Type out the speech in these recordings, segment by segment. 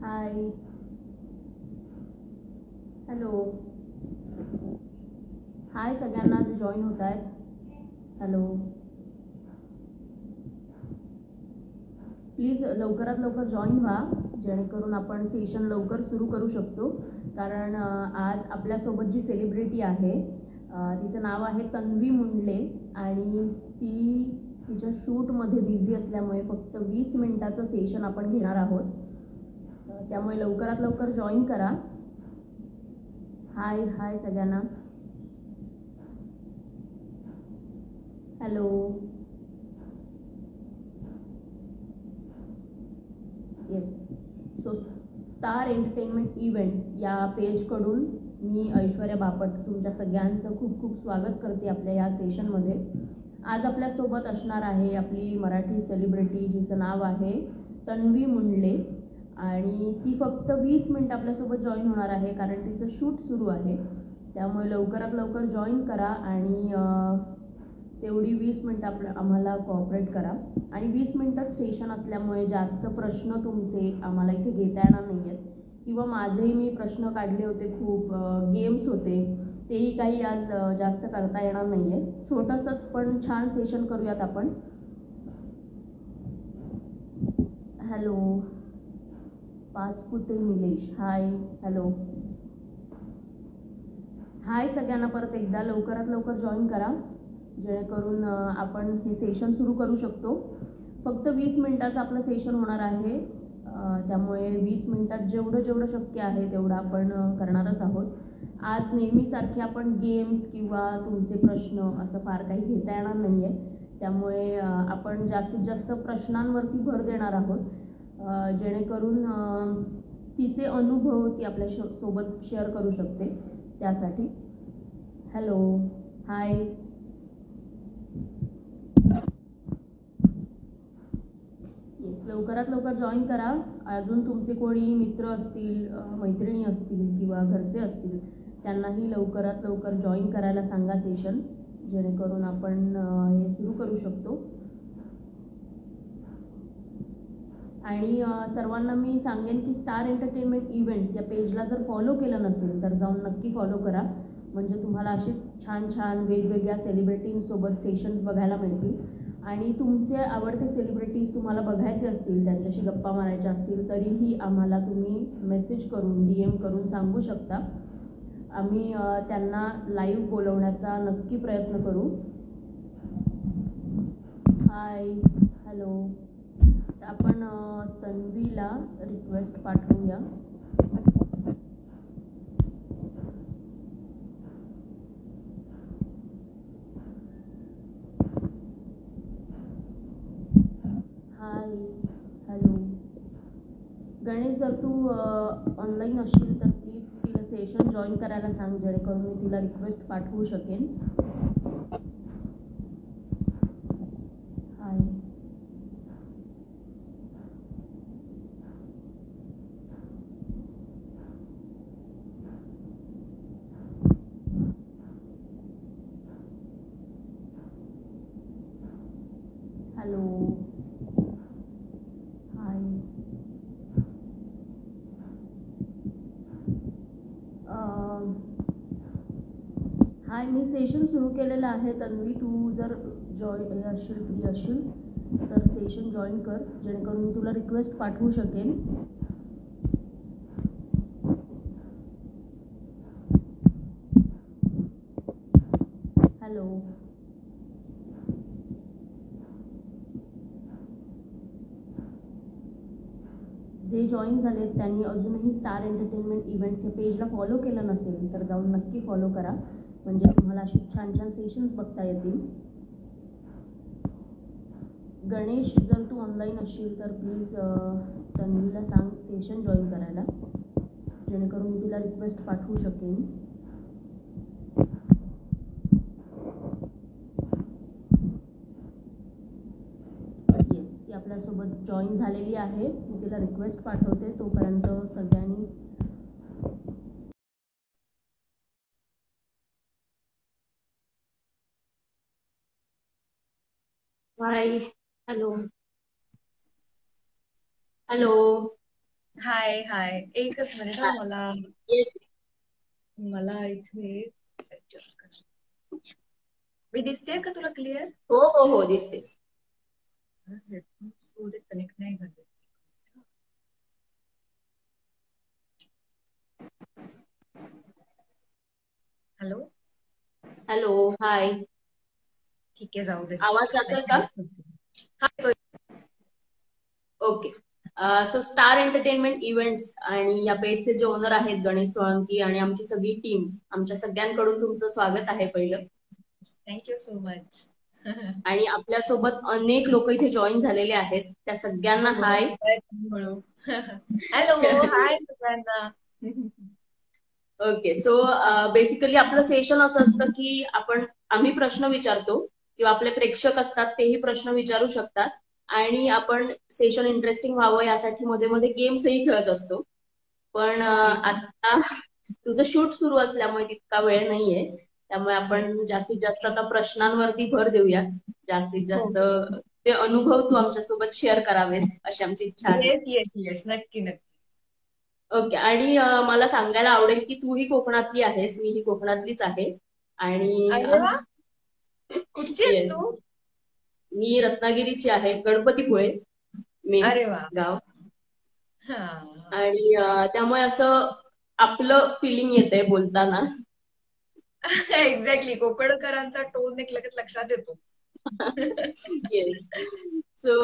Hi hello hi सगळ्यांना जे join होत आहेत हॅलो प्लीज लवकरात लवकर जॉईन व्हा जेणेकरून आपण सेशन लवकर सुरू करू शकतो कारण आज आपल्यासोबत जी सेलिब्रिटी आहे तिचं नाव आहे तन्वी मुंडले आणि ती तिच्या शूटमध्ये बिझी असल्यामुळे फक्त 20 मिनिटाचं सेशन आपण घेणार आहोत त्यामुळे लवकरात लवकर जॉईन करा हाय हाय सगळ्यांना hello yes so star entertainment events या पेजकडून मी ऐश्वर्या बापट तुमच्या सगळ्यांचं खूप खूप स्वागत करते आपल्या या सेशनमध्ये आज आपल्यासोबत असणार आहे आपली मराठी सेलिब्रिटी जिचं नाव आहे तन्वी मुंडले आणि ती फक्त 20 मिनिट आपल्यासोबत जॉईन होणार आहे कारण तिचं शूट सुरू आहे त्यामुळे लवकरात लवकर जॉईन करा आणि तेवढी 20 मिनिटं आम्हाला कोऑपरेट करा आणि 20 मिनिटात सेशन असल्यामुळे जास्त प्रश्न तुमचे आम्हाला इथे घेता येणार नाही आहेत किंवा माझेही मी प्रश्न काढले होते खूप गेम्स होते तेही काही आज जास्त करता येणार नाही आहे छोटंसंच पण छान सेशन करूयात आपण hello Pachpute Nilesh hi hello hi सगळ्यांना परत एकदा लवकरात लवकर जॉईन करा जेणेकरून आपण हे सेशन सुरू करू शकतो फक्त 20 मिनिटाचं आपलं सेशन होणार आहे त्यामुळे 20 मिनिटात जेवढं शक्य आहे तेवढं आपण करणारच आहोत आज नेहमीसारखे आपण गेम्स किंवा तुमचे प्रश्न असं फार काही घेता येणार नाही आहे त्यामुळे आपण जास्तीत जास्त प्रश्नांवरती भर देणार आहोत जेणेकरून तिचे अनुभव ती आपल्या सोबत शेअर करू शकते त्यासाठी हॅलो हाय येस लवकरात लवकर जॉईन करा अजून तुमचे कोणी मित्र असतील मैत्रिणी असतील किंवा घरचे असतील त्यांनाही लवकरात लवकर जॉईन करायला सांगा सेशन जेणेकरून आपण हे सुरू करू शकतो आणि सर्वांना मी सांगेन की स्टार एंटरटेनमेंट इव्हेंट्स या पेजला जर फॉलो केलं नसेल तर जाऊन नक्की फॉलो करा म्हणजे तुम्हाला अशीच छान छान वेगवेगळ्या सेलिब्रिटींसोबत सेशन्स बघायला मिळतील आणि तुमचे आवडते सेलिब्रिटीज तुम्हाला बघायचे असतील त्यांच्याशी गप्पा मारायच्या असतील तरीही आम्हाला तुम्ही मेसेज करून DM करून सांगू शकता आम्ही त्यांना लाईव्ह बोलवण्याचा नक्की प्रयत्न करू हाय हॅलो आपण तन्वीला रिक्वेस्ट पाठवूया हाय हॅलो गणेश जर तू ऑनलाईन असशील तर प्लीज तिला सेशन जॉईन करायला सांग जेणेकरून मी तिला रिक्वेस्ट पाठवू शकेन हाय हॅलो हाय हाय मी सेशन सुरू केलेलं आहे तन्वी तू जर जॉईन असशील फ्री असशील तर सेशन जॉईन कर जेणेकरून मी तुला रिक्वेस्ट पाठवू शकेन हॅलो जे जॉईन झालेत त्यांनी अजूनही स्टार एंटरटेनमेंट इव्हेंट्स या पेजला फॉलो केलं नसेल तर जाऊन नक्की फॉलो करा म्हणजे तुम्हाला अशी छान छान सेशन्स बघता येतील गणेश जर तू ऑनलाईन असशील तर प्लीज तन्वीला सांग सेशन जॉईन करायला जेणेकरून मी तिला रिक्वेस्ट पाठवू शकेन येस ती आपल्यासोबत जॉईन झालेली आहे मी तिला रिक्वेस्ट पाठवते तोपर्यंत सगळ्यांनी हाय हॅलो हॅलो हाय हाय, एकच मिनिट हा. मला येस. मला इथे adjust कर. मी दिसतेय का तुला क्लिअर? हो हो हो, दिसतेस. हेडफोन कनेक्ट नाही झाले. हॅलो, हॅलो, हाय. ठीक आहे, जाऊ दे. आवाज नाही जातोय का? connect होते. हा येतोय. Okay. So star entertainment events आणि या पेजचे जे ओनर आहेत गणेश सोळंकी आणि आमची सगळी टीम, आमच्या सगळ्यांकडून तुमचं स्वागत आहे पहिलं. Thank you so much. आणि आपल्यासोबत अनेक लोक इथे जॉईन झालेले आहेत, त्या सगळ्यांना हाय. हॅलो, हाय सगळ्यांना. ओके. सो बेसिकली आपलं सेशन असं असतं की आम्ही प्रश्न विचारतो किंवा आपले प्रेक्षक असतात तेही प्रश्न विचारू शकतात आणि आपण सेशन इंटरेस्टिंग व्हावं यासाठी मध्ये मध्ये गेम्सही खेळत असतो. पण ओके. आता तुझं शूट सुरू असल्यामुळे तितका वेळ नाहीये, त्यामुळे आपण जास्तीत जास्त आता प्रश्नांवरती भर देऊया. जास्तीत जास्त ओके. ते अनुभव तू आमच्यासोबत शेअर करावेस अशी आमची इच्छा आहे. येस येस येस, नक्की नक्की. ओके. आणि मला सांगायला आवडेल की तू ही कोकणातली आहेस, मी ही कोकणातलीच आहे. आणि अरे वा, कुठची आहेस येस, तू? मी रत्नागिरीची आहे, गणपतीपुळे मेन अरे वा. गाव. हा. आणि त्यामुळे असं आपलं फिलिंग येतंय बोलताना. एक्झॅक्टली, कोकणकरांचा टोन एक लगेच लक्षात येतो. येस. सो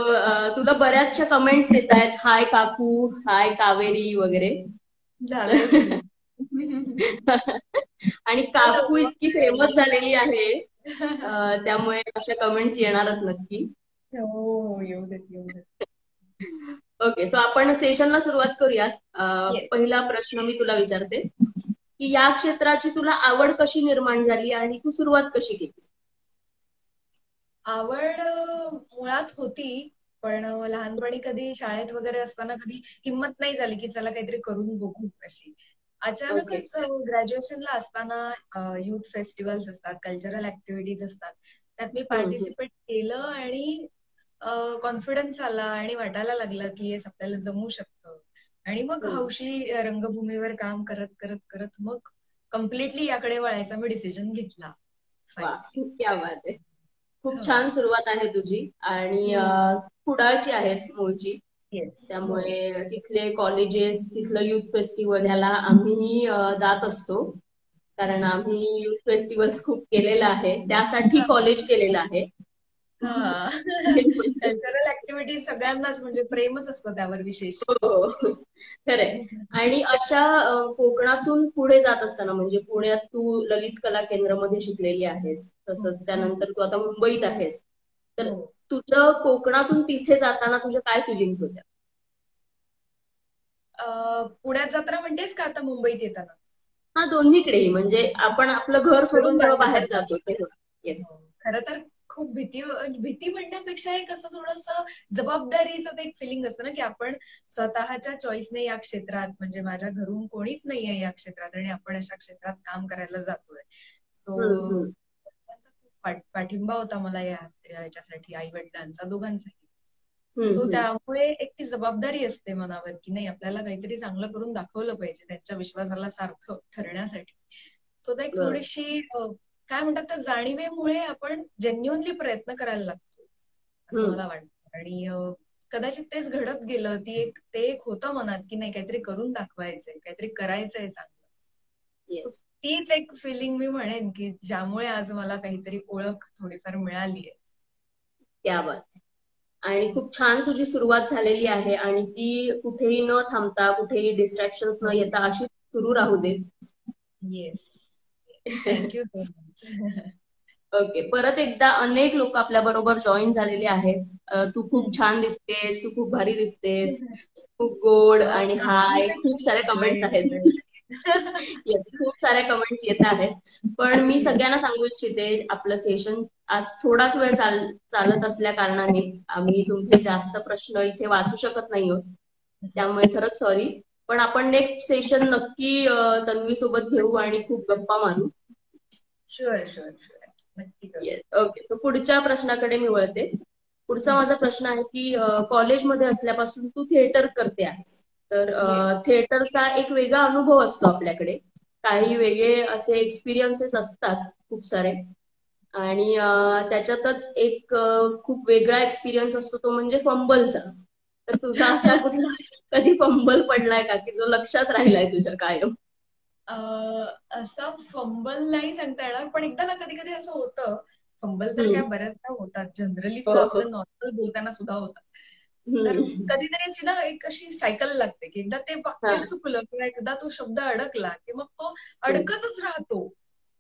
तुला बऱ्याचशा कमेंट्स येत आहेत, हाय काकू, हाय कावेरी वगैरे. झालंय सुरू. आणि हॅलो. काकू इतकी फेमस झालेली आहे, त्यामुळे अशा कमेंट्स येणारच नक्की. हो, येऊ देत येऊ देत. ओके. सो आपण सेशनला सुरुवात करूयात. येस. पहिला प्रश्न मी तुला विचारते की या क्षेत्राची तुला आवड कशी निर्माण झाली आणि तू सुरुवात कशी केली? आवड मुळात होती, पण लहानपणी कधी शाळेत वगैरे असताना कधी हिंमत नाही झाली की चला काहीतरी करून बघू अशी. ओके. अचानकच ग्रॅज्युएशनला असताना युथ फेस्टिवल्स असतात, कल्चरल ऍक्टिव्हिटीज असतात, त्यात मी हम्म. पार्टिसिपेट केलं आणि कॉन्फिडन्स आला आणि वाटायला लागलं की येस, आपल्याला जमू शकतं. आणि मग हम्म. हौशी रंगभूमीवर काम करत करत करत मग कम्प्लिटली याकडे वळायचा मी डिसिजन घेतला वा, फायनली. क्या बात आहे. खूप छान सुरुवात आहे तुझी. आणि कुडाळची आहेस मूळची, येस. हो. त्यामुळे तिथले कॉलेजेस, तिथलं युथ फेस्टिवल ह्याला आम्हीही जात असतो. कारण आम्ही युथ फेस्टिवल्स खूप केलेलं आहे, त्यासाठी कॉलेज केलेलं आहे. हा. कल्चरल ऍक्टिव्हिटीज सगळ्यांनाच म्हणजे प्रेमच असतं त्यावर विशेष. हो, खरंय. आणि अशा कोकणातून पुढे जात असताना, म्हणजे पुण्यात तू ललित कला केंद्रामध्ये शिकलेली आहेस, तसंच त्यानंतर तू आता मुंबईत आहेस, तर हो. तुझं कोकणातून तिथे जाताना तुझ्या काय फिलिंग्स होत्या? पुण्यात जाताना म्हणतेस का आता मुंबईत येताना? हा, दोन्हीकडेही. म्हणजे आपण आपलं घर घरून सोडून जेव्हा बाहेर बाहेर पडताना. जातो तेव्हा. येस. खरं तर खूप भीती भीती म्हणण्यापेक्षा एक असं थोडस जबाबदारीचं ते एक फिलिंग असतं ना, की आपण स्वतःच्या चॉईसने या क्षेत्रात, म्हणजे माझ्या घरून कोणीच नाहीये या क्षेत्रात आणि आपण अशा क्षेत्रात काम करायला जातोय. सो हम्म. त्यांचा खूप पाठिंबा होता मला याच्यासाठी, आई वडिलांचा दोघांचाही. हम्म. सो हम्म. त्यामुळे एक ती जबाबदारी असते मनावर की नाही, आपल्याला काहीतरी चांगलं करून दाखवलं पाहिजे त्यांच्या विश्वासाला सार्थ ठरण्यासाठी. सो एक बरोबर. थोडीशी काय म्हणतात त्या जाणीवेमुळे आपण जेन्युअनली प्रयत्न करायला लागतो असं हम्म. मला वाटतं. आणि कदाचित तेच घडत गेलं. ते एक होतं मनात की नाही, काहीतरी करून दाखवायचंय, काहीतरी करायचंय चांगलं. So yes. तीच एक फिलिंग मी म्हणेन की ज्यामुळे आज मला काहीतरी ओळख थोडीफार मिळालीये. त्या बात. आणि खूप छान तुझी सुरुवात झालेली आहे आणि ती कुठेही न थांबता, कुठेही डिस्ट्रॅक्शन्स न येता अशी सुरू राहू दे. Yes. Thank you so much. Okay. परत एकदा अनेक लोक आपल्या बरोबर जॉईन झालेले आहेत. तू खूप छान दिसतेस, तू खूप भारी दिसतेस, खूप गोड आणि हाय, खूप साऱ्या कमेंट्स आहेत. येस, खूप साऱ्या कमेंट्स येत आहेत. पण मी सगळ्यांना सांगू इच्छिते, आपलं सेशन आज थोडाच वेळ चालत असल्या कारणाने आम्ही तुमचे जास्त प्रश्न इथे वाचू शकत नाही आहोत, त्यामुळे खरंच सॉरी. पण आपण नेक्स्ट सेशन नक्की तन्वी सोबत घेऊ आणि खूप गप्पा मारू. शुअर शुअर शुअर, नक्की करू. येस. ओके. तर पुढच्या प्रश्नाकडे मी वळते. पुढचा माझा प्रश्न आहे की कॉलेजमध्ये असल्यापासून तू थिएटर करते आहेस, तर येस. थिएटरचा एक वेगळा अनुभव असतो आपल्याकडे. काही वेगळे असे एक्सपिरियन्सेस असतात खूप सारे. आणि त्याच्यातच एक खूप वेगळा एक्सपिरियन्स असतो तो म्हणजे फंबलचा. तर तुझा असा कुठला कधी फंबल पडलाय का की जो लक्षात राहिलाय तुझ्या कायम? असा फंबल नाही सांगता येणार, पण एकदा ना कधी कधी असं होतं. फंबल तर काय हम्म. बऱ्याचदा होतात, जनरली हो सुद्धा हो. आपलं नॉर्मल बोलताना सुद्धा होतात. तर हम्म. कधीतरी अशी ना एक अशी सायकल लागते की एकदा ते हा. वाक्य चुकलं किंवा एकदा तो शब्द अडकला की मग तो हम्म. अडकतच राहतो.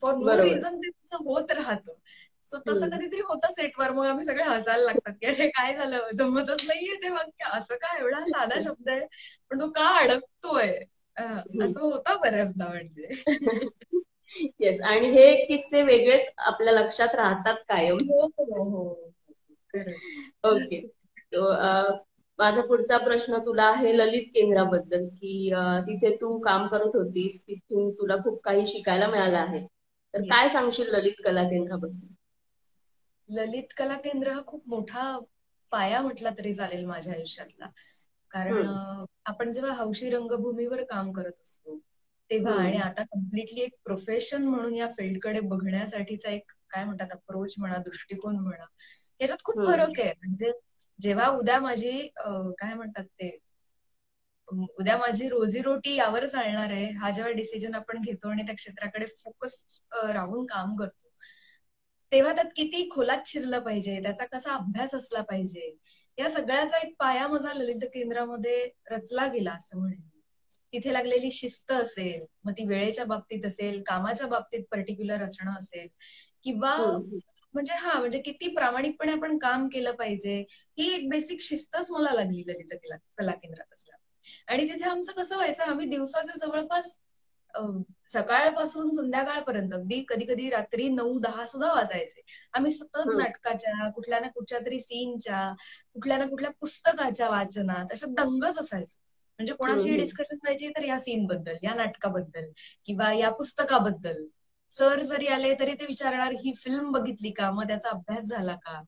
फॉर नो बरोबर. रिझन ते तसं होत राहतं. सो तसं हम्म. कधीतरी होतं सेटवर, मग आम्ही सगळे हसायला लागतात की अरे काय झालं, जमतच नाहीये ते वाक्य, असं काय, एवढा साधा शब्द आहे पण तो का अडकतोय. हम्म. असं होतं बऱ्याचदा म्हणजे. येस, आणि हे किस्से वेगळेच आपल्या लक्षात राहतात कायम. हो हो हो. खरंच. ओके. तो माझा पुढचा प्रश्न तुला आहे ललित केंद्राबद्दल, की तिथे तू काम करत होतीस, तिथून तुला खूप काही शिकायला मिळालं आहे. तर काय येस. सांगशील ललित कला केंद्राबद्दल? ललित कला केंद्र हा खूप मोठा पाया म्हटला तरी चालेल माझ्या आयुष्यातला. कारण हम्म. आपण जेव्हा हौशी रंगभूमीवर काम करत असतो तेव्हा, आणि हम्म. आता कम्प्लिटली एक प्रोफेशन म्हणून या फील्डकडे बघण्यासाठीचा एक काय म्हणतात अप्रोच म्हणा, दृष्टिकोन म्हणा, याच्यात खूप हम्म. फरक आहे. म्हणजे जेव्हा उद्या माझी काय म्हणतात ते, उद्या माझी रोजीरोटी यावर चालणार आहे, हा जेव्हा डिसिजन आपण घेतो आणि त्या क्षेत्राकडे फोकस राहून काम करतो, तेव्हा त्यात किती खोलात शिरलं पाहिजे, त्याचा कसा अभ्यास असला पाहिजे, या सगळ्याचा एक पाया माझा ललित केंद्रामध्ये रचला गेला असं म्हणेन. तिथे लागलेली शिस्त असेल, मग ती वेळेच्या बाबतीत असेल, कामाच्या बाबतीत पर्टिक्युलर असणं असेल, किंवा हम्म. म्हणजे म्हणजे किती प्रामाणिकपणे आपण काम केलं पाहिजे, ही एक बेसिक शिस्तच मला लागली ललित कला केंद्रात असल्या. आणि तिथे आमचं कसं व्हायचं, आम्ही दिवसाचे जवळपास सकाळपासून संध्याकाळपर्यंत, अगदी कधी कधी रात्री 9-10 सुद्धा वाजायचे, आम्ही सतत हम्म. नाटकाच्या कुठल्या ना कुठच्या तरी सीनच्या, कुठल्या ना कुठल्या पुस्तकाच्या वाचनात अशा दंगच असायचं. म्हणजे कोणाशी हम्म. डिस्कशन व्हायची तर या सीन बद्दल, या नाटकाबद्दल, किंवा या पुस्तकाबद्दल. सर जरी आले तरी ते विचारणार ही फिल्म बघितली का, मग त्याचा अभ्यास झाला का.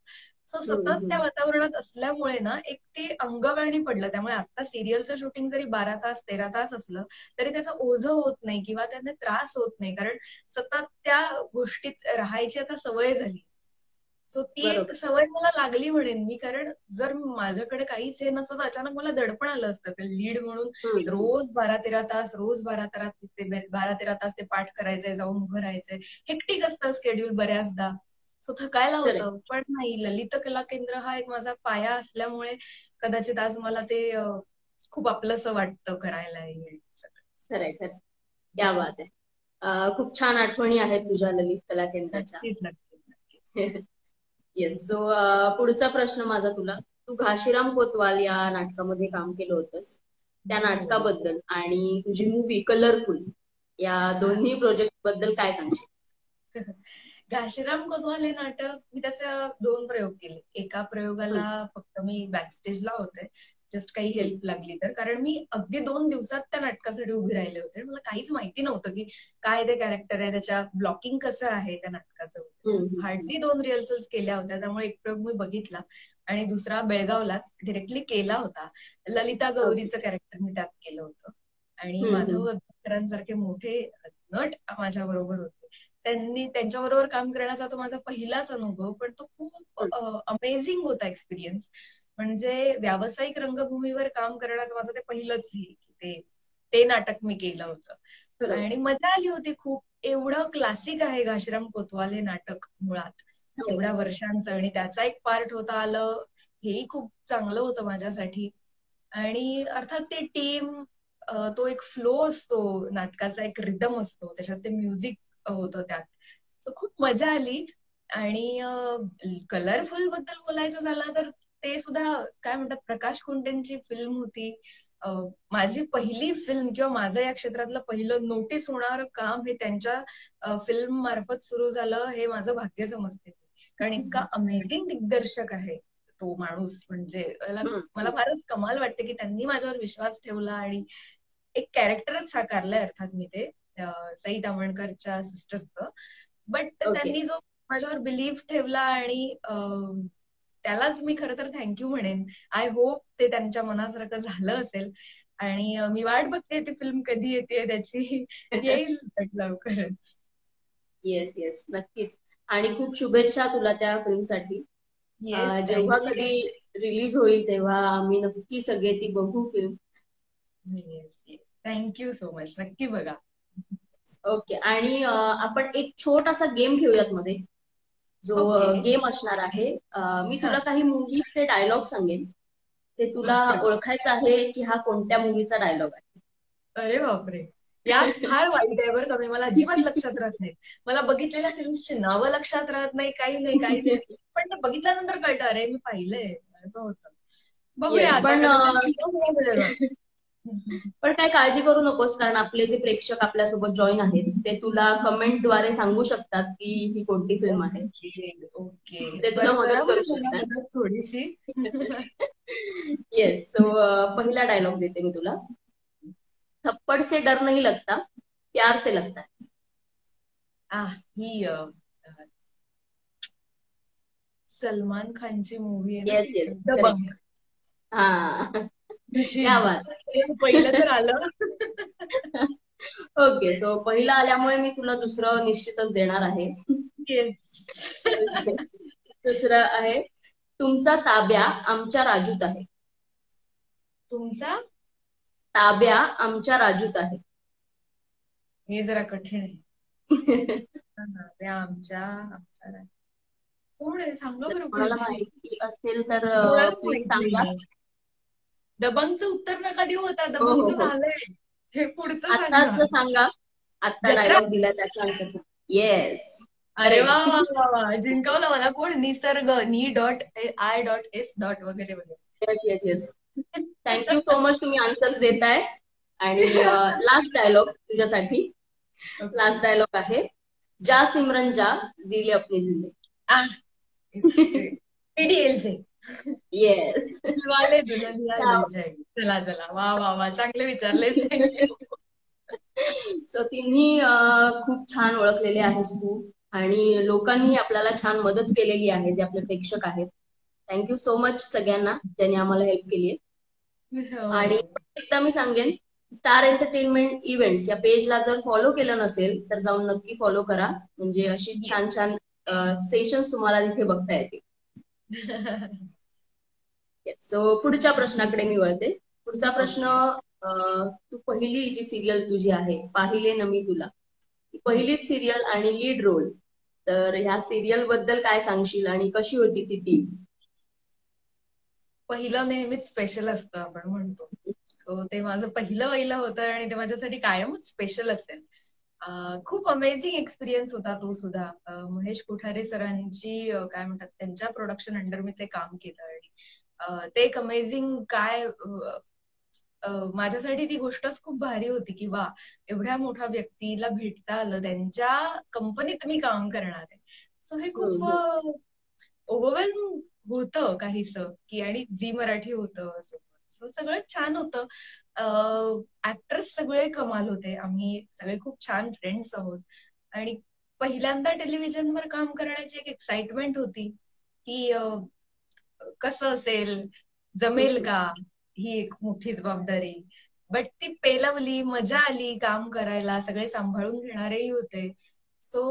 सो हम्म. सतत त्या हम्म. वातावरणात असल्यामुळे ना एक ते अंगवळणी पडलं. त्यामुळे आता सिरियलचं शूटिंग जरी 12 तास 13 तास असलं तरी त्याचं ओझं होत नाही किंवा त्यांना त्रास होत नाही, कारण सतत त्या गोष्टीत राहायची आता सवय झाली. सो ती एक बरोबर. सवय मला लागली म्हणेन मी, कारण जर माझ्याकडे काहीच हे नसतं तर अचानक मला दडपण आलं असतं लीड म्हणून. हम्म. रोज 12-13 तास, रोज 12-13 तास ते पाठ करायचंय, जाऊन उभं राहायचंय, हेक्टिक असतं स्केड्यूल बऱ्याचदा. सो थकायला करेक्ट. होतं. पण नाही, ललित कला केंद्र हा एक माझा पाया असल्यामुळे कदाचित आज मला ते खूप आपलंसं वाटतं करायला हे सगळं. खरंय खरंय. क्या बात आहे. खूप छान आठवणी आहेत तुझ्या ललित कला केंद्राच्या. नक्कीच नक्कीच नक्कीच. येस. सो पुढचा प्रश्न माझा तुला, तू घाशीराम कोतवाल या नाटकामध्ये काम केलं होतंस, त्या हो. नाटकाबद्दल आणि तुझी मूवी कलरफुल या दोन्ही प्रोजेक्ट बद्दल काय सांगशील? घाशीराम कोतवाल हे नाटक मी त्याचे 2 प्रयोग केले. एका हम्म. प्रयोगाला फक्त मी बॅकस्टेजला होते, जस्ट काही हम्म. हेल्प लागली तर, कारण मी अगदी 2 दिवसात त्या नाटकासाठी उभी राहिले होते. मला काहीच माहिती नव्हतं की काय ते कॅरेक्टर आहे, त्याच्या ब्लॉकिंग कसं आहे त्या नाटकाचं. हम्म. हार्डली 2 रिहर्सल्स केल्या होत्या, त्यामुळे एक प्रयोग मी बघितला आणि दुसरा बेळगावलाच डिरेक्टली केला होता. ललिता ओके. गौरीचं कॅरेक्टर मी त्यात केलं होतं. आणि हम्म. माधव हम्म. अभ्यंकरांसारखे मोठे नट माझ्या बरोबर होते. त्यांच्याबरोबर काम करण्याचा तो माझा पहिलाच अनुभव, पण तो खूप हम्म. अमेझिंग होता एक्सपिरियन्स. म्हणजे व्यावसायिक रंगभूमीवर काम करण्याचं माझं ते पहिलंच हे की ते नाटक मी केलं होतं. बरोबर. आणि मजा आली होती खूप. एवढं क्लासिक आहे घाशीराम कोतवाल हे नाटक मुळात, हो. एवढ्या वर्षांचं, आणि त्याचा एक पार्ट होता आलं, हेही खूप चांगलं होतं माझ्यासाठी. आणि अर्थात ते टीम, तो एक फ्लो असतो नाटकाचा, एक रिदम असतो त्याच्यात, ते म्युझिक होतं त्यात. सो खूप मजा आली. आणि कलरफुल बद्दल बोलायचं झालं तर ते सुद्धा काय म्हणतात, प्रकाश कुंटेंची फिल्म होती. माझी पहिली फिल्म किंवा माझं या क्षेत्रातलं पहिलं नोटीस होणारं काम हे त्यांच्या फिल्म मार्फत सुरू झालं, हे माझं भाग्य समजते. कारण इतका अमेझिंग दिग्दर्शक आहे तो माणूस. म्हणजे हम्म. मला हम्म. फारच कमाल वाटते की त्यांनी माझ्यावर विश्वास ठेवला आणि एक कॅरेक्टरच साकारलंय, अर्थात मी ते सई तावणकरच्या सिस्टरचं. But okay. त्यांनी जो माझ्यावर बिलीव्ह ठेवला, आणि त्यालाच मी खरं तर थँक्यू म्हणेन. आय होप ते त्यांच्या मनासारखं झालं असेल. आणि मी वाट बघते ती फिल्म कधी येते त्याची. येईल लवकरच. येस येस, नक्कीच. आणि खूप शुभेच्छा तुला त्या फिल्मसाठी. येस, जेव्हा थँक्यू. कधी रिलीज होईल तेव्हा आम्ही नक्की सगळे ती बघू film. Yes yes, thank you so much. नक्की बघा. ओके. आणि आपण एक छोटासा गेम खेळूयात मध्ये, जो ओके. गेम असणार आहे. मी हा. तुला काही मूवीजचे डायलॉग सांगेन, ते तुला बापरे. ओळखायचं आहे की हा कोणत्या मूवीचा डायलॉग आहे. अरे बापरे. यार फार वाईट आहे बरं का. मला अजिबात लक्षात राहत नाही. मला बघितलेल्या फिल्मची नावं लक्षात राहत नाही, काही नाही काही नाही. पण ते बघितल्यानंतर कळतं, अरे मी पाहिलंय, असं होतं. बघूया येस, आता कदाचित. पण काय काळजी करू नकोस, कारण आपले जे प्रेक्षक आपल्यासोबत जॉईन आहेत ते तुला कमेंटद्वारे सांगू शकतात की ही कोणती फिल्म आहे. ओके ओके, ते तुला बरं मदत बरं करू बरं, मला शकतात. मदत थोडीशी. येस. सो पहिला डायलॉग देते मी तुला. थप्पड से डर नहीं लगता, प्यार से लगता है. ही सलमान खानची मूवी आहे ना येस ती, येस, दबंग. करेक्ट. हा, क्या नशीब. बात. पहिलं तर आलं. ओके. सो पहिला आल्यामुळे मी तुला दुसरं निश्चितच देणार आहे. येस. दुसरं आहे, तुमचा ताब्या आमच्या राजूत आहे. तुमचा. ताब्या आमच्या राजूत आहे. हे जरा कठीण आहे. ते आमचा कोण आहे, सांगा जर बरं कोणाला कोणीतरी. माहिती असेल तर मुळात प्लीज माहित सांगा. नाहीये. दबंगचं उत्तर नका देऊ होता, हो हो दबंगचं हो, झालंय. हे पुढचं सांगा. आत्ताच सांगा. आत्ता जत्रा. डायलॉग दिला त्याचा आन्सर. येस, अरे वा वा करेक्ट. वा वा, जिंकवलं मला. कोण, निसर्ग, ni.I.s. वगैरे वगैरे. Yes yes yes. Thank you so much, तुम्ही आन्सर्स देताय. आणि लास्ट डायलॉग तुझ्यासाठी. लास्ट डायलॉग आहे, जा सिमरन जा, जीले अपनी जिंदगी. पीडीएलचे. येस. दिलवाले दुल्हनिया ले जाएंगे. चला चला, वा वा वा, चांगले विचारलेस, थँक्यू. सो तिन्ही खूप छान ओळखलेले आहेस तू. आणि लोकांनी आपल्याला छान मदत केलेली आहे, जे आपले प्रेक्षक आहेत. थँक्यू सो मच सगळ्यांना ज्यांनी आम्हाला हेल्प केली आहे. आणि एकदा मी सांगेन, स्टार एंटरटेनमेंट इव्हेंट्स या पेजला जर फॉलो केलं नसेल तर जाऊन नक्की फॉलो करा. म्हणजे अशी छान छान सेशन्स तुम्हाला तिथे बघता येतील. सो पुढच्या प्रश्नाकडे मी वळते. पुढचा प्रश्न, तू पहिली जी सिरियल तुझी आहे, पाहिले न मी तुला, ती पहिलीच सिरियल आणि लीड रोल, तर ह्या सिरियल बद्दल काय सांगशील आणि कशी होती ती टीम? पहिलं नेहमीच स्पेशल असतं, आपण म्हणतो. सो ते माझं पहिलं होतं आणि ते माझ्यासाठी कायमच स्पेशल असेल. खूप अमेझिंग एक्सपिरियन्स होता तो सुद्धा. महेश कोठारे सरांची काय म्हणतात, त्यांच्या प्रोडक्शन अंडर मी ते काम केलं. आणि ते एक अमेझिंग काय, माझ्यासाठी ती गोष्टच खूप भारी होती की वा, एवढ्या मोठ्या व्यक्तीला भेटता आलं, त्यांच्या कंपनीत मी काम करणार आहे. सो हे खूप ओव्हरवेल्म होतं काहीसं की. आणि झी मराठी होतं, सो सगळं छान होतं. ऍक्टर्स सगळे कमाल होते, आम्ही सगळे खूप छान फ्रेंड्स आहोत. आणि पहिल्यांदा टेलिव्हिजनवर काम करण्याची एक एक्साइटमेंट होती की कसं असेल, जमेल का, ही एक मोठी जबाबदारी. बट ती पेलवली, मजा आली काम करायला, सगळे सांभाळून घेणारेही होते. सो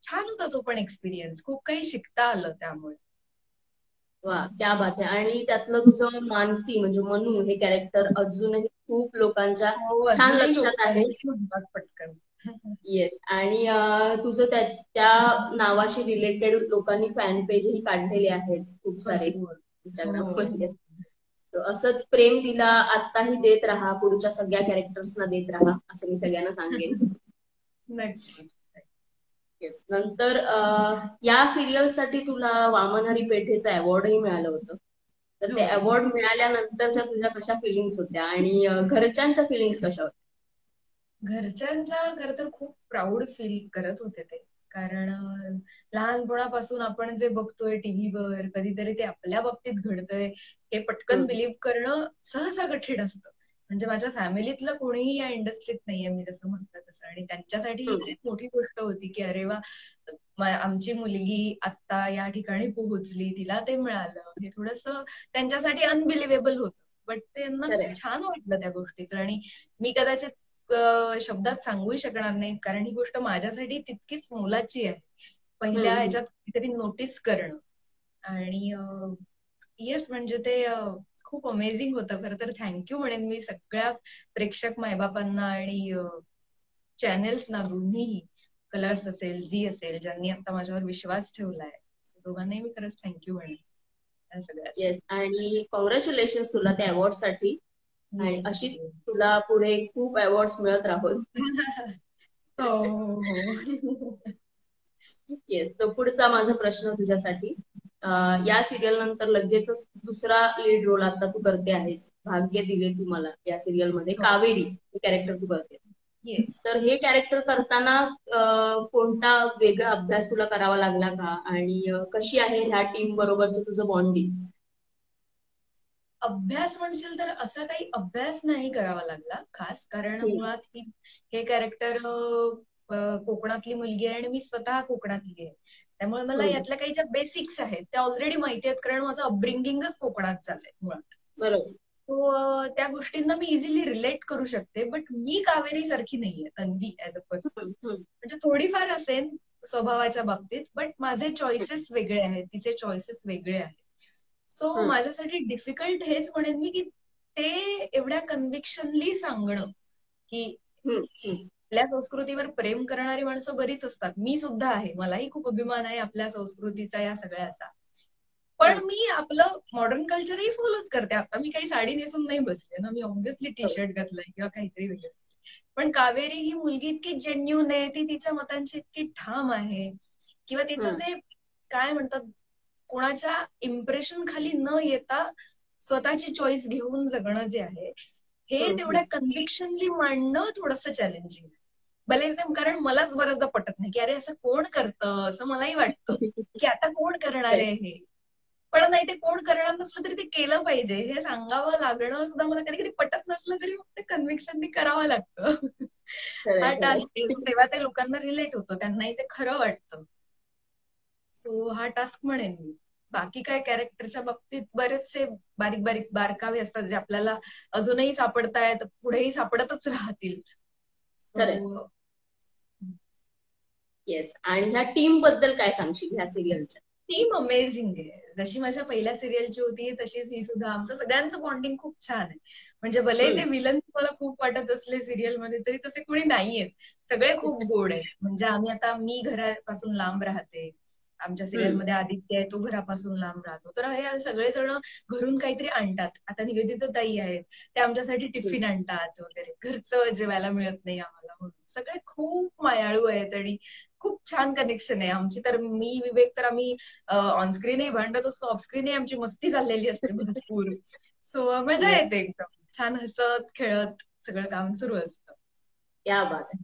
छान होता तो पण एक्सपिरियन्स, खूप काही शिकता आलं त्यामुळे. वा, क्या बात आहे. आणि त्यातलं तुझं मानसी म्हणजे मनू हे कॅरेक्टर अजूनही खूप लोकांच्या छान अजूनही लोक लक्षात आहे. म्हणतात पटकन. येस. आणि तुझं त्या नावाशी रिलेटेड लोकांनी फॅन पेजही काढलेले आहेत खूप सारे भरपूर. इंस्टाग्रामवर. हो. असंच प्रेम तिला आत्ताही देत राहा, पुढच्या सगळ्या कॅरेक्टर्सना देत राहा, असं मी सगळ्यांना सांगेन. नक्की. येस. नंतर या सिरियल साठी तुला वामन हरी पेठेचं अवॉर्डही मिळालं होतं. तर ते हो. अवॉर्ड मिळाल्यानंतरच्या तुझ्या कशा फिलिंग्स होत्या आणि घरच्यांच्या फिलिंग्स कशा होत्या? घरच्यांचा खरं तर खूप प्राऊड फील करत होते ते. कारण लहानपणापासून आपण जे बघतोय टीव्हीवर, कधीतरी ते आपल्या बाबतीत घडतंय हे पटकन बिलीव्ह करणं सहसा कठीण असतं. म्हणजे माझ्या फॅमिलीतलं कोणीही या इंडस्ट्रीत नाहीये, मी जसं म्हटलं तसं. आणि त्यांच्यासाठी ही खूप मोठी गोष्ट होती की अरे वा, आमची मुलगी आता या ठिकाणी पोहोचली, तिला ते मिळालं. हे थोडंसं त्यांच्यासाठी अनबिलिव्हेबल होतं. बट त्यांना खरंय. खूप छान वाटलं त्या गोष्टीचं. आणि मी कदाचित शब्दात सांगूही शकणार नाही, कारण ही गोष्ट माझ्यासाठी तितकीच मोलाची आहे. पहिल्या हम्म. ह्याच्यात काहीतरी नोटीस करणं. आणि येस, म्हणजे ते खूप अमेझिंग होतं. खरं तर थँक्यू म्हणेन मी सगळ्या प्रेक्षक मायबापांना आणि चॅनेल्सना, दोन्ही कलर्स असेल, झी असेल, ज्यांनी आता माझ्यावर विश्वास ठेवलाय. दोघांनाही मी खरंच थँक्यू म्हणेन या सगळ्यासाठी. येस, आणि कॉंग्रॅच्युलेशन तुला त्या अवॉर्ड साठी. आणि येस. अशी तुला पुढे खूप अवॉर्ड मिळत राहोत. हो हो हो. येस. तर पुढचा माझा प्रश्न तुझ्यासाठी, या सिरियल नंतर लगेचच दुसरा लीड रोल आता तू करते आहेस, भाग्य दिले तू मला या सिरियल मध्ये हो. कावेरी हे कॅरेक्टर तू करते. येस. तर हे कॅरेक्टर करताना कोणता वेगळा अभ्यास तुला करावा लागला का, आणि कशी आहे ह्या टीम बरोबरचं तुझं बॉन्डिंग? अभ्यास म्हणशील तर असा काही अभ्यास नाही करावा लागला खास, कारण मुळात हे कॅरेक्टर कोकणातली मुलगी आहे आणि मी स्वतः कोकणातली आहे. त्यामुळे मला यातल्या काही ज्या बेसिक्स आहेत त्या ऑलरेडी माहिती आहेत, कारण माझं अपब्रिंगिंगच कोकणात चाललंय मुळात. बरोबर. तो त्या गोष्टींना मी इझिली रिलेट करू शकते. बट मी कावेरी सारखी नाहीये तन्वी ऍज अ पर्सन. म्हणजे थोडीफार असेल स्वभावाच्या बाबतीत, बट माझे चॉईसेस वेगळे आहेत, तिचे चॉईसेस वेगळे आहेत. सो माझ्यासाठी डिफिकल्ट हेच म्हणेन मी की ते एवढ्या कन्व्हिक्शनली सांगणं की आपल्या संस्कृतीवर प्रेम करणारी माणसं बरीच असतात. मी सुद्धा आहे, मलाही खूप अभिमान आहे आपल्या संस्कृतीचा, या सगळ्याचा. पण मी आपलं मॉडर्न कल्चरही फॉलोच करते. आता मी काही साडी नेसून नाही बसले ना, मी ऑब्व्हियसली टी शर्ट घातलंय किंवा काहीतरी वेगळं. पण कावेरी ही मुलगी इतकी जेन्युन आहे, ती तिच्या मतांची इतकी ठाम आहे, किंवा तिचं जे काय म्हणतात, कोणाच्या इम्प्रेशन खाली न येता स्वतःची चॉईस घेऊन जगणं जे आहे, हे तेवढ्या कन्व्हिक्शनली मांडणं थोडंसं चॅलेंजिंग आहे. भले, कारण मलाच बऱ्याचदा पटत नाही की अरे असं कोण करतं, असं मलाही वाटतं की आता कोण करणार आहे हे. पण नाही, ते कोण करणार नसलं तरी ते केलं पाहिजे हे सांगावं लागणं सुद्धा मला कधी कधी पटत नसलं तरी मग ते कन्व्हिक्शननी करावं लागतं. हा टास्क तेव्हा ते लोकांना रिलेट होतं, त्यांनाही ते खरं वाटतं. सो हा टास्क म्हणेन मी. बाकी काय कॅरेक्टरच्या बाबतीत बरेचसे बारीक बारीक बारकावे असतात जे आपल्याला अजूनही सापडतायत, पुढेही सापडतच राहतील. So yes. आणि ह्या टीम बद्दल काय सांगशील ह्या सिरियलच्या? टीम अमेझिंग आहे. जशी माझ्या पहिल्या सिरियलची होती तशीच ही सुद्धा. आमचं सगळ्यांचं बॉन्डिंग खूप छान आहे. म्हणजे भले ते विलन मला खूप वाटत असले सिरियलमध्ये, तरी तसे कोणी नाहीयेत. सगळे खूप गोड आहेत. म्हणजे आम्ही आता, मी घरापासून लांब राहते, आमच्या सिरियलमध्ये आदित्य आहे, तो घरापासून लांब राहतो. तर हे सगळेजण घरून काहीतरी आणतात. आता निवेदिता ताई आहेत, ते आमच्यासाठी टिफिन आणतात वगैरे. घरचं जेवायला मिळत नाही आम्हाला म्हणून. सगळे खूप मायाळू आहेत आणि खूप छान कनेक्शन आहे आमची. तर मी विवेक तर आम्ही ऑनस्क्रीनही भांडत असतो, ऑफस्क्रीनही आमची मस्ती झालेली असते भरपूर. सो मजा येते एकदम. छान हसत खेळत सगळं काम सुरू असतं. क्या बात आहे,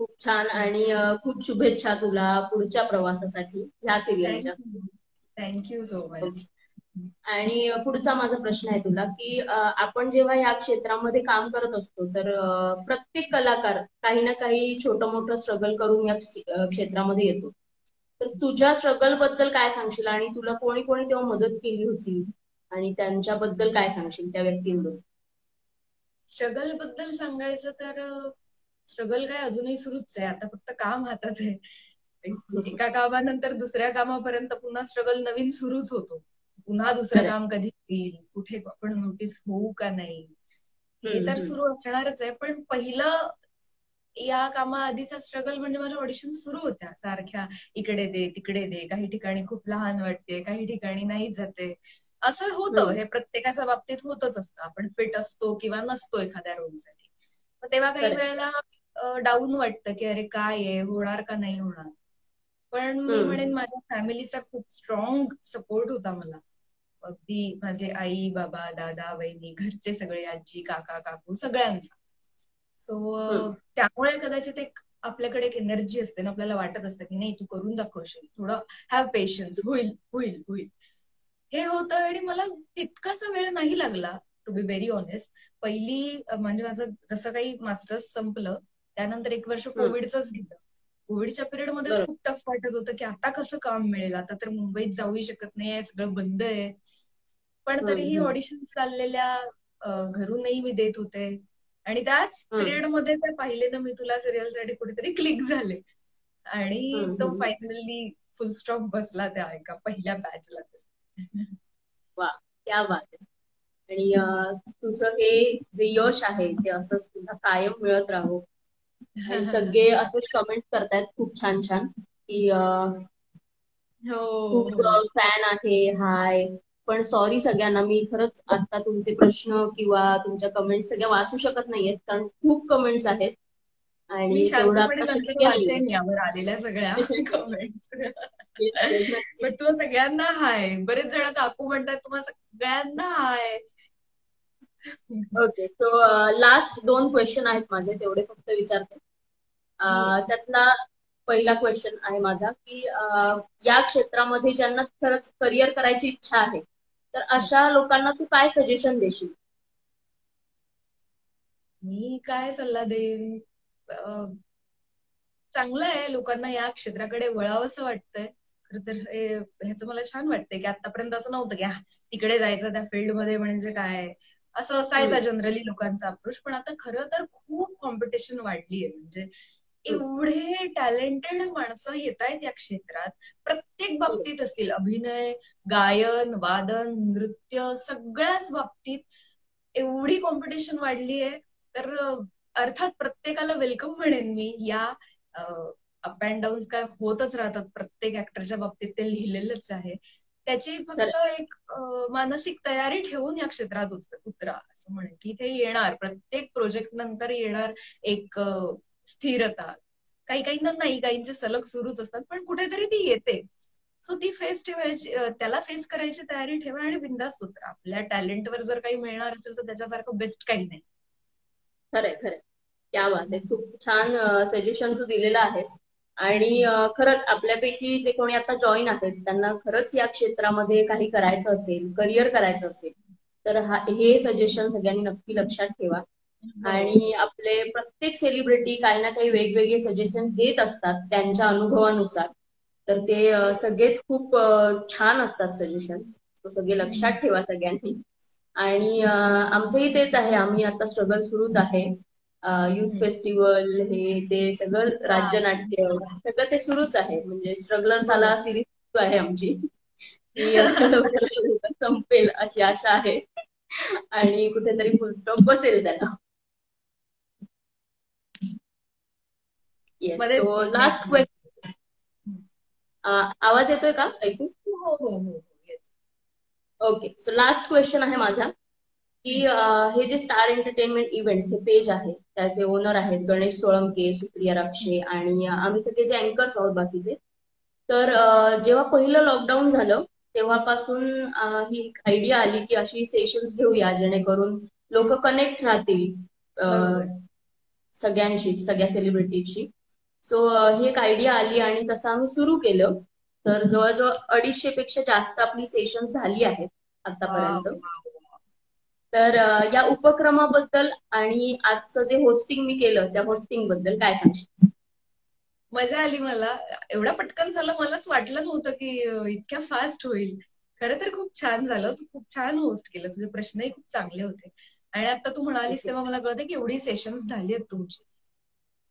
खूप छान. आणि खूप शुभेच्छा तुला पुढच्या प्रवासासाठी ह्या सिरियलच्या. Thank you so much. आणि पुढचा माझा प्रश्न आहे तुला की आपण जेव्हा या क्षेत्रामध्ये काम करत असतो तर प्रत्येक कलाकार काही ना काही छोटं मोठं स्ट्रगल करून या क्षेत्रामध्ये येतो. तर तुझ्या स्ट्रगल बद्दल काय सांगशील, आणि तुला कोणी कोणी तेव्हा मदत केली होती, आणि त्यांच्याबद्दल काय सांगशील, त्या व्यक्तींबद्दल? स्ट्रगल बद्दल सांगायचं तर स्ट्रगल काय अजूनही सुरूच आहे. आता फक्त काम हातात आहे. एका कामानंतर दुसऱ्या कामापर्यंत पुन्हा स्ट्रगल नवीन सुरूच होतो. पुन्हा दुसरं काम कधी येईल, कुठे आपण नोटीस होऊ का नाही, हे तर सुरू असणारच आहे. पण पहिलं या कामाआधीचा स्ट्रगल म्हणजे माझ्या ऑडिशन सुरू होत्या सारख्या, इकडे दे तिकडे दे, काही ठिकाणी खूप लहान वाटते, काही ठिकाणी नाही जाते. असं होतं, हे प्रत्येकाच्या बाबतीत होतच असतं. आपण फिट असतो किंवा नसतो एखाद्या रोलसाठी. मग तेव्हा काही वेळेला डाऊन वाटतं की अरे काय आहे, होणार का नाही होणार. पण मी म्हणेन माझ्या फॅमिलीचा खूप स्ट्रॉंग सपोर्ट होता मला. अगदी माझे आई बाबा, दादा वहिनी, घरचे सगळे, आजी काका काकू, सगळ्यांचा. सो त्यामुळे कदाचित एक आपल्याकडे एक एनर्जी असते ना, आपल्याला वाटत असतं की नाही तू करून दाखवशील, थोडं हॅव पेशन्स, होईल होईल होईल, हे होतं. आणि मला तितकासा वेळ नाही लागला टू बी व्हेरी ऑनेस्ट. पहिली म्हणजे माझं जसं काही मास्टर्स संपलं त्यानंतर 1 वर्ष कोविडचंच गेलं. कोविडच्या पिरियडमध्येच खूप टफ वाटत होतं की आता कसं काम मिळेल, आता तर मुंबईत जाऊही शकत नाहीये, सगळं बंद आहे. पण तरीही ऑडिशन चाललेल्या, घरूनही मी देत होते. आणि त्याच पिरियड मध्ये ते पाहिले ना मी तुला सिरियलसाठी कुठेतरी क्लिक झाले आणि तो फायनली फुल स्टॉप बसला त्या एका पहिल्या बॅचला. वा, क्या बात आहे. आणि तुझं हे जे यश आहे ते असंच तुला कायम मिळत राहो. आणि सगळे असेच कमेंट करतायत खूप छान छान की खूप हो फॅन आहे, हाय. पण सॉरी सगळ्यांना, मी खरंच आता तुमचे प्रश्न किंवा तुमच्या कमेंट्स सगळ्या वाचू शकत नाहीयेत कारण खूप कमेंट्स आहेत मी आणि तेवढं शांतपणे आता नंतर शक्य नाहीये. वाचेन यावर आलेल्या सगळ्या कमेंट्स. नक्की. पण तुम्हा सगळ्यांना हाय. बरेच जण काकू म्हणतात तुम्हा सगळ्यांना हाय. ओके, सो लास्ट 2 क्वेश्चन आहेत माझे, तेवढे फक्त विचारते. येस. त्यातला पहिला क्वेश्चन आहे माझा की या क्षेत्रामध्ये ज्यांना खरंच करिअर करायची इच्छा आहे तर अशा लोकांना तू काय सजेशन देशील? मी काय सल्ला देईन, चांगलं आहे लोकांना या क्षेत्राकडे वळावं असं वाटतंय. खरं तर ह्याचं मला छान वाटतंय की आतापर्यंत असं नव्हतं की तिकडे जायचं त्या फील्डमध्ये म्हणजे काय, असं असायचा जनरली लोकांचा अप्रोच. पण आता खरं तर खूप कॉम्पिटिशन वाढली आहे. म्हणजे एवढे टॅलेंटेड माणसं येत आहेत या क्षेत्रात, प्रत्येक बाबतीत असतील, अभिनय, गायन, वादन, नृत्य, सगळ्याच बाबतीत एवढी कॉम्पिटिशन वाढली आहे. तर अर्थात प्रत्येकाला वेलकम म्हणेन मी. या अप अँड डाऊन काय होतच राहतात प्रत्येक ऍक्टरच्या बाबतीत, ते लिहिलेलंच आहे. त्याची फक्त एक मानसिक तयारी ठेवून या क्षेत्रात उतरा असं म्हणेन की ते येणार, प्रत्येक प्रोजेक्ट नंतर येणार एक स्थिरता. काही काहींना नाही, काहींचे सलग सुरूच असतात, पण कुठेतरी ती येते. सो ती फेस ठेवायची, त्याला फेस करायची तयारी ठेवा आणि बिंदास उतरा. आपल्या टॅलेंटवर जर काही मिळणार असेल तर त्याच्यासारखं बेस्ट काही नाही. खरंय खरंय, क्या बात आहे. खूप छान सजेशन तू दिलेलं आहेस. आणि खरंच आपल्यापैकी जे कोणी आता जॉईन आहेत त्यांना खरंच या क्षेत्रामध्ये काही करायचं असेल, करिअर करायचं असेल तर हे सजेशन सगळ्यांनी नक्की लक्षात ठेवा. आणि आपले प्रत्येक सेलिब्रिटी काही ना काही वेगवेगळे सजेशन्स देत असतात त्यांच्या अनुभवानुसार. तर ते सगळेच खूप छान असतात सजेशन्स. तो सगळे लक्षात ठेवा सगळ्यांनी. आणि आमचंही तेच आहे, आम्ही आता स्ट्रगल सुरूच आहे. युथ फेस्टिवल हे ते सगळं, राज्यनाट्य सगळं ते सुरूच आहे. म्हणजे स्ट्रगलर साला सिरीज सुरू आहे आमची की लवकर संपेल अशी आशा आहे आणि कुठेतरी फुलस्टॉप बसेल त्याला. Yes, so last question. आवाज येतोय का ऐकू? हो हो हो. ओके, सो लास्ट क्वेश्चन आहे माझा की हे जे स्टार एंटरटेनमेंट इव्हेंट्स हे पेज आहे त्याचे ओनर आहेत गणेश सोळंके, सुप्रिया राक्षे आणि आम्ही सगळे जे अँकर्स आहोत बाकीचे. तर जेव्हा पहिलं लॉकडाऊन झालं तेव्हापासून ही एक आयडिया आली की अशी सेशन्स घेऊया जेणेकरून लोक कनेक्ट राहतील सगळ्यांशी, सगळ्या सेलिब्रिटीची. सो ही एक आयडिया आली आणि तसं आम्ही सुरू केलं. तर जवळजवळ 250 पेक्षा जास्त आपली सेशन झाली आहेत आतापर्यंत. तर या उपक्रमाबद्दल आणि आजचं जे होस्टिंग मी केलं त्या होस्टिंग बद्दल काय सांगशील? मजा आली मला. एवढा पटकन झालं, मलाच वाटलं नव्हतं की इतक्या फास्ट होईल. खरं तर खूप छान झालं. तू खूप छान होस्ट केलं, तुझे प्रश्नही खूप चांगले होते. आणि आता तू म्हणालीस तेव्हा मला कळतं की एवढी सेशन्स झाली आहेत तुमची.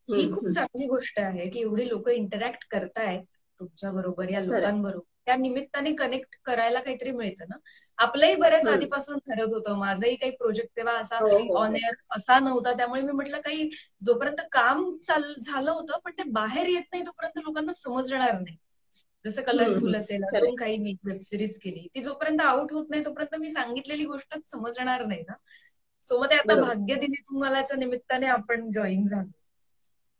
ही खूप चांगली गोष्ट आहे की एवढी लोक इंटरॅक्ट करतायत तुमच्या बरोबर, या लोकांबरोबर. त्या निमित्ताने कनेक्ट करायला काहीतरी मिळतं ना. आपलंही बऱ्याच आधीपासून ठरत होतं, माझंही काही प्रोजेक्ट तेव्हा असा ऑन एअर असा नव्हता. त्यामुळे मी म्हटलं काही जोपर्यंत काम झालं होतं पण ते बाहेर येत नाही तोपर्यंत लोकांना समजणार नाही. जसं कलरफुल असेल, अजून काही मी वेब सिरीज केली, ती जोपर्यंत आउट होत नाही तोपर्यंत मी सांगितलेली गोष्टच समजणार नाही ना. सो मग ते आता भाग्य दिली तुम्हालाच्या निमित्ताने आपण जॉईन झालो.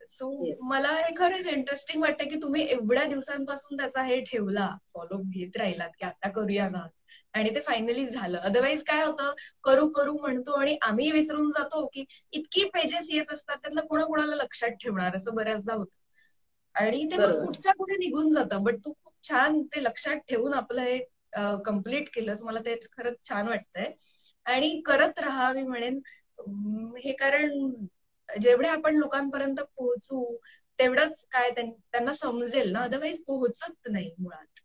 सो मला हे खरंच इंटरेस्टिंग वाटतं की तुम्ही एवढ्या दिवसांपासून त्याचा हे ठेवला, फॉलो घेत राहिलात की आता करूया ना. आणि ते फायनली झालं. अदरवाईज काय होतं, करू करू म्हणतो आणि आम्ही विसरून जातो की इतकी पेजेस येत असतात, त्यातलं कोणाकोणाला लक्षात ठेवणार, असं बऱ्याचदा होतं. आणि ते मग कुठच्या कुठे निघून जातं. बट तू खूप छान ते लक्षात ठेवून आपलं हे कम्प्लीट केलंस. मला ते खरंच छान वाटतंय आणि करत राहा मी म्हणेन हे. कारण जेवढे आपण लोकांपर्यंत पोहोचू तेवढंच काय त्यांना समजेल ना, अदरवाईज पोहोचत नाही मुळात.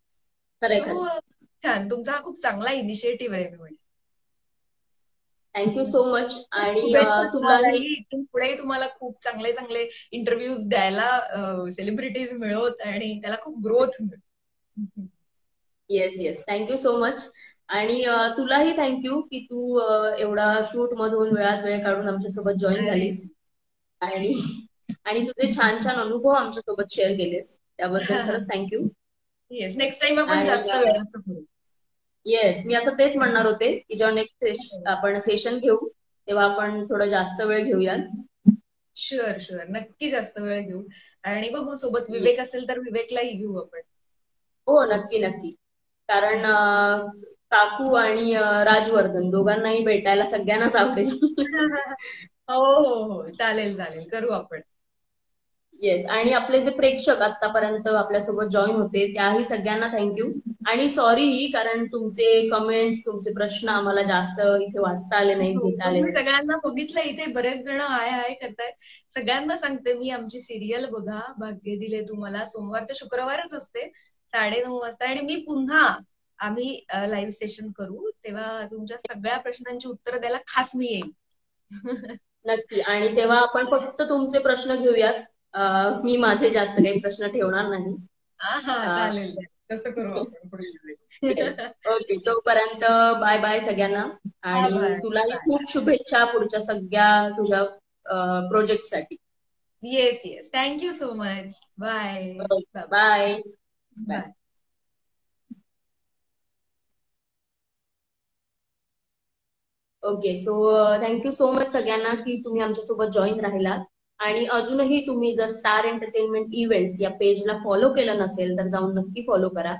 छान, तुमचा हा खूप चांगला इनिशिएटिव्ह आहे मी म्हणेन. Thank you so much. आणि शुभेच्छा तुलाही तुम्हालाही. इथून पुढे तुम्हाला खूप चांगले चांगले इंटरव्ह्यूज द्यायला सेलिब्रिटीज मिळवत आणि त्याला खूप ग्रोथ मिळत. Yes yes, thank you so much. आणि तुलाही थँक्यू की तू एवढा शूट मधून वेळात वेळ काढून आमच्यासोबत जॉईन अरे झालीस. आणि आणि तुझे छान छान अनुभव आमच्यासोबत शेअर केलेस त्याबद्दल खरंच थँक्यू. येस, नेक्स्ट टाइम आपण आणि जास्त वेळाचं करू. येस, मी आता तेच म्हणणार होते की जेव्हा नेक्स्ट आपण सेशन घेऊ तेव्हा आपण थोडं जास्त वेळ घेऊया. शुअर शुअर, नक्की जास्त वेळ घेऊ. आणि बघू, सोबत विवेक असेल तर विवेकलाही घेऊ आपण. हो, नक्की नक्की. कारण काकू आणि राजवर्धन दोघांनाही भेटायला सगळ्यांनाच आवडेल. हो हो हो, चालेल चालेल, करू आपण. येस, आणि आपले जे प्रेक्षक आतापर्यंत आपल्यासोबत जॉईन होते त्याही सगळ्यांना थँक्यू. आणि सॉरी कारण तुमचे कमेंट्स, तुमचे प्रश्न आम्हाला जास्त इथे वाचता आले नाहीत, हो, घेता पण आले मी नाहीत. सगळ्यांना बघितलं, इथे बरेच जण हाय हाय करतायत. सगळ्यांना सांगते मी, आमची सिरियल बघा, भाग्य दिले तुम्हाला, सोमवार ते शुक्रवारच असते 9:30 वाजता. आणि मी पुन्हा आम्ही लाईव्ह सेशन करू तेव्हा तुमच्या सगळ्या प्रश्नांची उत्तरं द्यायला खास मी येईल. नक्की. आणि तेव्हा आपण फक्त तुमचे प्रश्न घेऊयात. मी माझे जास्त काही प्रश्न ठेवणार नाही. हा हा, चालेल चालेल, तसं करू आपण पुढच्या येस. वेळेस. ओके, तोपर्यंत बाय बाय सगळ्यांना. आणि बाय तुलाही बाय. खूप शुभेच्छा पुढच्या सगळ्या तुझ्या प्रोजेक्टसाठी. Yes yes, thank you so much. Bye bye. Bye bye. Bye. Okay, so thank you so much सगळ्यांना की तुम्ही आमच्यासोबत जॉईन राहिलात. आणि अजूनही तुम्ही जर स्टार एंटरटेनमेंट इव्हेंट्स या पेजला फॉलो केलं नसेल तर जाऊन नक्की फॉलो करा,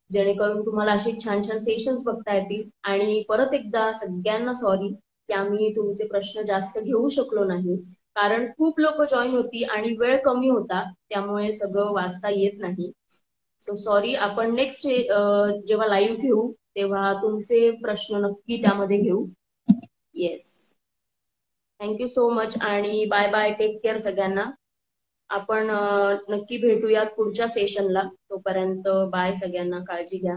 जेणेकरून तुम्हाला अशी छान छान सेशन्स बघता येतील. आणि परत एकदा सगळ्यांना सॉरी की आम्ही तुमचे प्रश्न जास्त घेऊ शकलो नाही, कारण खूप लोक जॉईन होती आणि वेळ कमी होता, त्यामुळे सगळं वाचता येत नाही. So sorry. आपण नेक्स्ट जेव्हा लाईव्ह घेऊ तेव्हा तुमचे प्रश्न नक्की त्यामध्ये घेऊ. Yes, thank you so much. आणि बाय बाय, टेक केअर सगळ्यांना. आपण नक्की भेटूयात पुढच्या सेशनला. तोपर्यंत बाय सगळ्यांना, काळजी घ्या.